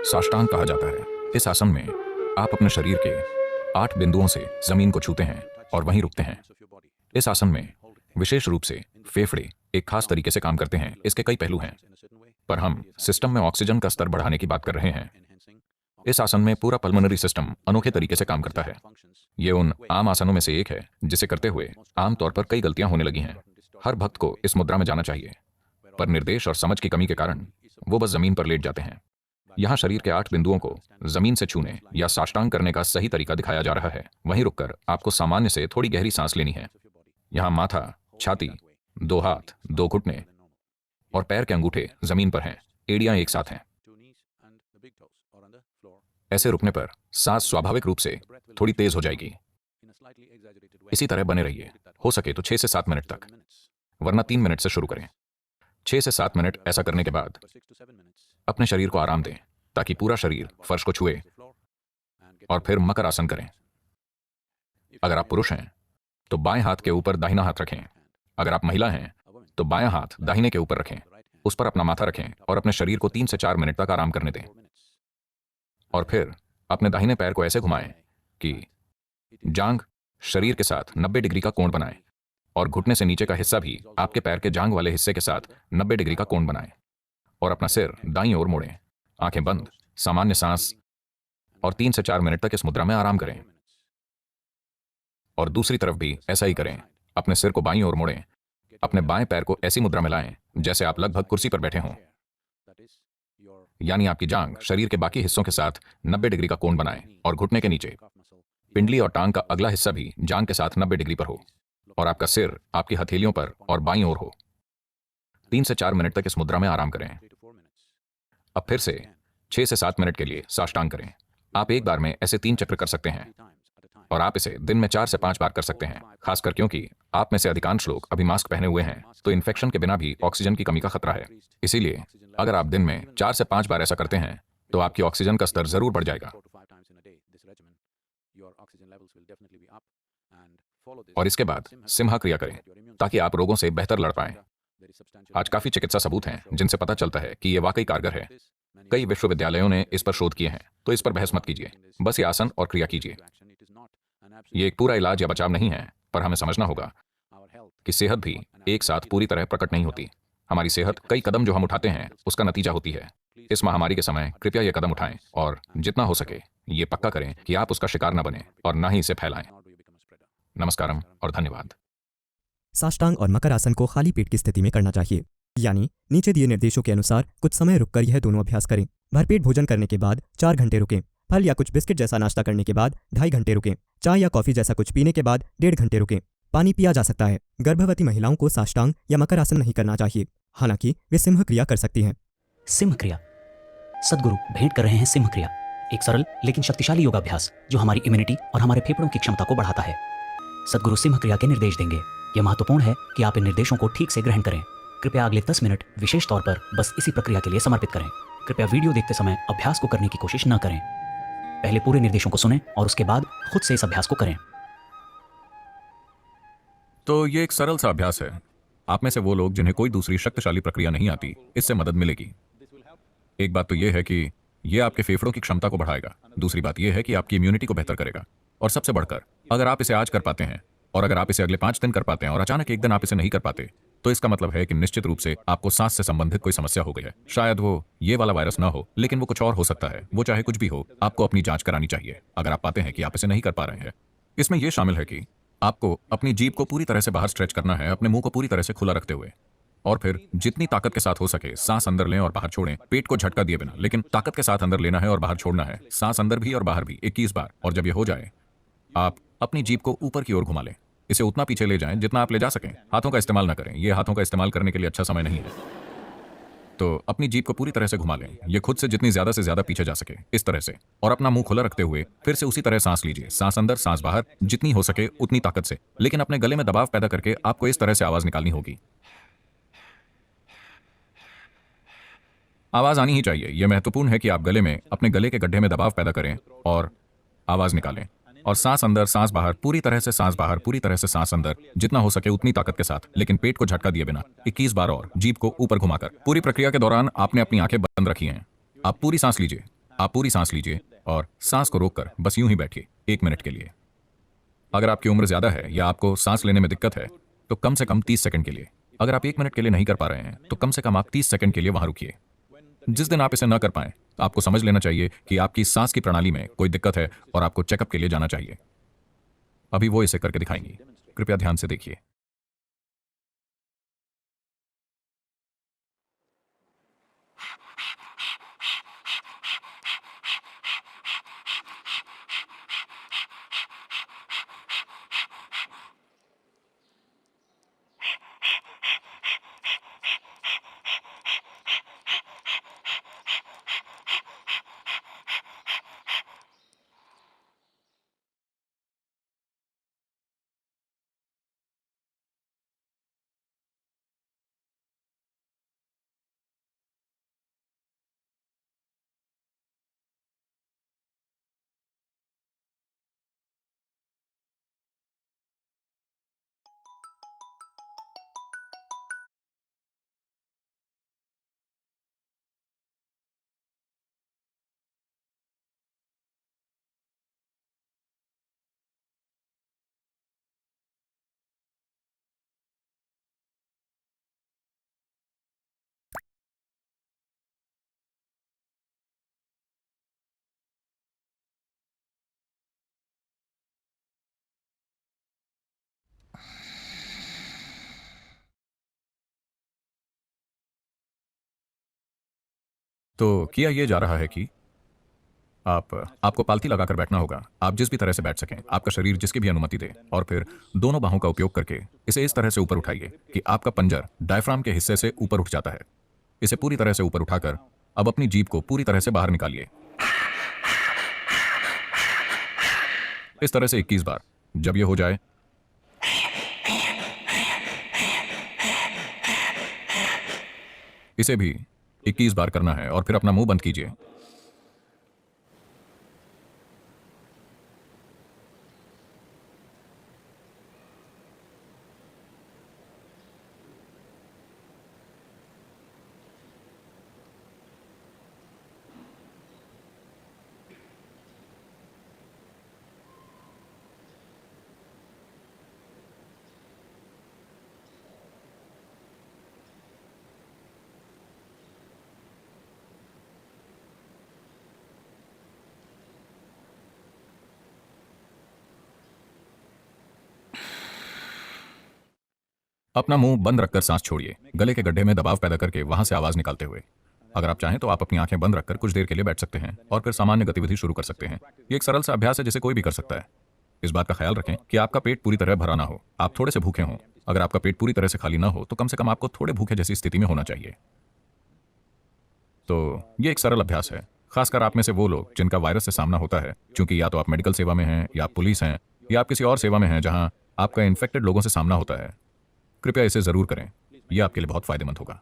साष्टांग कहा जाता है। इस आसन में आप अपने शरीर के 8 बिंदुओं से जमीन को छूते हैं और वहीं रुकते हैं। इस आसन में विशेष रूप से फेफड़े एक खास तरीके से काम करते हैं। इसके कई पहलू हैं, पर हम सिस्टम में ऑक्सीजन का स्तर बढ़ाने की बात कर रहे हैं। इस आसन में पूरा पल्मोनरी सिस्टम अनोखे तरीके से काम करता है। ये उन आम आसनों में से एक है जिसे करते हुए आमतौर पर कई गलतियां होने लगी हैं। हर भक्त को इस मुद्रा में जाना चाहिए, पर निर्देश और समझ की कमी के कारण वो बस जमीन पर लेट जाते हैं। यहाँ शरीर के 8 बिंदुओं को जमीन से छूने या साष्टांग करने का सही तरीका दिखाया जा रहा है। वहीं रुककर आपको सामान्य से थोड़ी गहरी सांस लेनी है। यहाँ माथा, छाती, 2 हाथ, 2 घुटने और पैर के अंगूठे जमीन पर हैं। एड़ियां एक साथ हैं। ऐसे रुकने पर सांस स्वाभाविक रूप से थोड़ी तेज हो जाएगी। इसी तरह बने रहिए, हो सके तो 6 से 7 मिनट तक, वरना 3 मिनट से शुरू करें। 6 से 7 मिनट ऐसा करने के बाद अपने शरीर को आराम दें ताकि पूरा शरीर फर्श को छुए और फिर मकर आसन करें। अगर आप पुरुष हैं तो बाएं हाथ के ऊपर दाहिना हाथ रखें। अगर आप महिला हैं तो बायां हाथ दाहिने के ऊपर रखें, उस पर अपना माथा रखें और अपने शरीर को 3 से 4 मिनट तक आराम करने दें। और फिर अपने दाहिने पैर को ऐसे घुमाएं कि जांघ शरीर के साथ 90 डिग्री का कोण बनाए और घुटने से नीचे का हिस्सा भी आपके पैर के जांघ वाले हिस्से के साथ 90 डिग्री का कोण बनाए और अपना सिर दाईं ओर मोड़ें। आंखें बंद, सामान्य सांस और 3 से 4 मिनट तक इस मुद्रा में आराम करें। और दूसरी तरफ भी ऐसा ही करें। अपने सिर को बाईं ओर मोड़ें, अपने बाएं पैर को ऐसी मुद्रा में लाएं जैसे आप लगभग कुर्सी पर बैठे हों, यानी आपकी जांघ शरीर के बाकी हिस्सों के साथ 90 डिग्री का कोण बनाए और घुटने के नीचे पिंडली और टांग का अगला हिस्सा भी जांघ के साथ 90 डिग्री पर हो और आपका सिर आपकी हथेलियों पर और बाईं ओर हो। 3 से 4 मिनट तक इस मुद्रा में आराम करें। अब फिर से 6 से 7 मिनट के लिए साष्टांग करें। आप एक बार में ऐसे 3 चक्र कर सकते हैं और आप इसे दिन में 4 से 5 बार कर सकते हैं, खासकर क्योंकि आप में से अधिकांश लोग अभी मास्क पहने हुए हैं तो इन्फेक्शन के बिना भी ऑक्सीजन की कमी का खतरा है। इसीलिए अगर आप दिन में 4 से 5 बार ऐसा करते हैं तो आपकी ऑक्सीजन का स्तर जरूर बढ़ जाएगा। और इसके बाद सिम्हा क्रिया करें ताकि आप रोगों से बेहतर लड़ पाएं। आज काफी चिकित्सा सबूत हैं जिनसे पता चलता है कि यह वाकई कारगर है। कई विश्वविद्यालयों ने इस पर शोध किए हैं, तो इस पर बहस मत कीजिए, बस ये आसन और क्रिया कीजिए। ये एक पूरा इलाज या बचाव नहीं है, पर हमें समझना होगा कि सेहत भी एक साथ पूरी तरह प्रकट नहीं होती। हमारी सेहत कई कदम जो हम उठाते हैं उसका नतीजा होती है। इस महामारी के समय कृपया ये कदम उठाएं और जितना हो सके ये पक्का करें कि आप उसका शिकार न बने और न ही इसे फैलाएं। नमस्कारम और धन्यवाद। साष्टांग और मकर आसन को खाली पेट की स्थिति में करना चाहिए, यानी नीचे दिए निर्देशों के अनुसार कुछ समय रुककर यह दोनों अभ्यास करें। भरपेट भोजन करने के बाद 4 घंटे रुकें। फल या कुछ बिस्किट जैसा नाश्ता करने के बाद 2.5 घंटे रुकें। चाय या कॉफी जैसा कुछ पीने के बाद 1.5 घंटे रुकें। पानी पिया जा सकता है। गर्भवती महिलाओं को साष्टांग या मकर आसन नहीं करना चाहिए, हालांकि वे सिंह क्रिया कर सकती हैं। सिंह क्रिया। सद्गुरु भेंट कर रहे हैं सिंह क्रिया, एक सरल लेकिन शक्तिशाली योगाभ्यास जो हमारी इम्यूनिटी और हमारे फेफड़ों की क्षमता को बढ़ाता है। सद्गुरु सिंह क्रिया के निर्देश देंगे। यह महत्वपूर्ण है कि आप इन निर्देशों को ठीक से ग्रहण करें। कृपया अगले 10 मिनट विशेष तौर पर बस इसी प्रक्रिया के लिए समर्पित करें। कृपया वीडियो देखते समय अभ्यास को करने की कोशिश न करें। पहले पूरे निर्देशों को सुनें और उसके बाद खुद से इस अभ्यास को करें। तो ये एक सरल सा अभ्यास है। आप में से वो लोग जिन्हें कोई दूसरी शक्तिशाली प्रक्रिया नहीं आती, इससे मदद मिलेगी। एक बात तो यह है कि यह आपके फेफड़ों की क्षमता को बढ़ाएगा। दूसरी बात यह है कि आपकी इम्यूनिटी को बेहतर करेगा। और सबसे बढ़कर, अगर आप इसे आज कर पाते हैं और अगर आप इसे अगले 5 दिन कर पाते हैं और अचानक एक दिन आप इसे नहीं कर पाते, तो इसका मतलब है कि निश्चित रूप से आपको सांस से संबंधित कोई समस्या हो गई है। शायद वो ये वाला वायरस ना हो, लेकिन वो कुछ और हो सकता है। वो चाहे कुछ भी हो, आपको अपनी जांच करानी चाहिए अगर आप पाते हैं कि आप इसे नहीं कर पा रहे हैं। इसमें यह शामिल है कि आपको अपनी जीभ को पूरी तरह से बाहर स्ट्रेच करना है, अपने मुंह को पूरी तरह से खुला रखते हुए, और फिर जितनी ताकत के साथ हो सके सांस अंदर लें और बाहर छोड़ें, पेट को झटका दिए बिना, लेकिन ताकत के साथ अंदर लेना है और बाहर छोड़ना है, सांस अंदर भी और बाहर भी 21 बार। और जब यह हो जाए, आप अपनी जीभ को ऊपर की ओर घुमा लें। इसे उतना पीछे ले जाएं जितना आप ले जा सकें। हाथों का इस्तेमाल न करें, यह हाथों का इस्तेमाल करने के लिए अच्छा समय नहीं है। तो अपनी जीभ को पूरी तरह से घुमा लें, यह खुद से जितनी ज्यादा से ज्यादा पीछे जा सके, इस तरह से। और अपना मुंह खुला रखते हुए फिर से उसी तरह सांस लीजिए, सांस अंदर सांस बाहर, जितनी हो सके उतनी ताकत से। लेकिन अपने गले में दबाव पैदा करके आपको इस तरह से आवाज निकालनी होगी। आवाज आनी ही चाहिए। यह महत्वपूर्ण है कि आप गले में अपने गले के गड्ढे में दबाव पैदा करें और आवाज निकालें। और सांस अंदर सांस बाहर, पूरी तरह से सांस बाहर, पूरी तरह से सांस अंदर, जितना हो सके उतनी ताकत के साथ, लेकिन पेट को झटका दिए बिना 21 बार और जीभ को ऊपर घुमाकर। पूरी प्रक्रिया के दौरान आपने अपनी आंखें बंद रखी हैं। आप पूरी सांस लीजिए आप पूरी सांस लीजिए और सांस को रोककर बस यूं ही बैठिए 1 मिनट के लिए। अगर आपकी उम्र ज्यादा है या आपको सांस लेने में दिक्कत है तो कम से कम 30 सेकंड के लिए। अगर आप 1 मिनट के लिए नहीं कर पा रहे हैं तो कम से कम आप 30 सेकंड के लिए वहां रुकिए। जिस दिन आप इसे न कर पाए तो आपको समझ लेना चाहिए कि आपकी सांस की प्रणाली में कोई दिक्कत है और आपको चेकअप के लिए जाना चाहिए। अभी वो इसे करके दिखाएंगी, कृपया ध्यान से देखिए। तो किया यह जा रहा है कि आपको पालथी लगाकर बैठना होगा। आप जिस भी तरह से बैठ सकें, आपका शरीर जिसकी भी अनुमति दे, और फिर दोनों बाहों का उपयोग करके इसे इस तरह से ऊपर उठाइए कि आपका पंजर डायफ्राम के हिस्से से ऊपर उठ जाता है। इसे पूरी तरह से ऊपर उठाकर अब अपनी जीभ को पूरी तरह से बाहर निकालिए, इस तरह से 21 बार। जब यह हो जाए इसे भी 21 बार करना है और फिर अपना मुंह बंद कीजिए। अपना मुंह बंद रखकर सांस छोड़िए, गले के गड्ढे में दबाव पैदा करके वहां से आवाज निकालते हुए। अगर आप चाहें तो आप अपनी आंखें बंद रखकर कुछ देर के लिए बैठ सकते हैं और फिर सामान्य गतिविधि शुरू कर सकते हैं। ये एक सरल सा अभ्यास है जिसे कोई भी कर सकता है। इस बात का ख्याल रखें कि आपका पेट पूरी तरह भरा ना हो, आप थोड़े से भूखे हों। अगर आपका पेट पूरी तरह से खाली ना हो तो कम से कम आपको थोड़े भूखे जैसी स्थिति में होना चाहिए। तो ये एक सरल अभ्यास है, खासकर आप में से वो लोग जिनका वायरस से सामना होता है, क्योंकि या तो आप मेडिकल सेवा में हैं, या आप पुलिस हैं, या आप किसी और सेवा में हैं जहां आपका इन्फेक्टेड लोगों से सामना होता है। कृपया इसे जरूर करें, यह आपके लिए बहुत फायदेमंद होगा।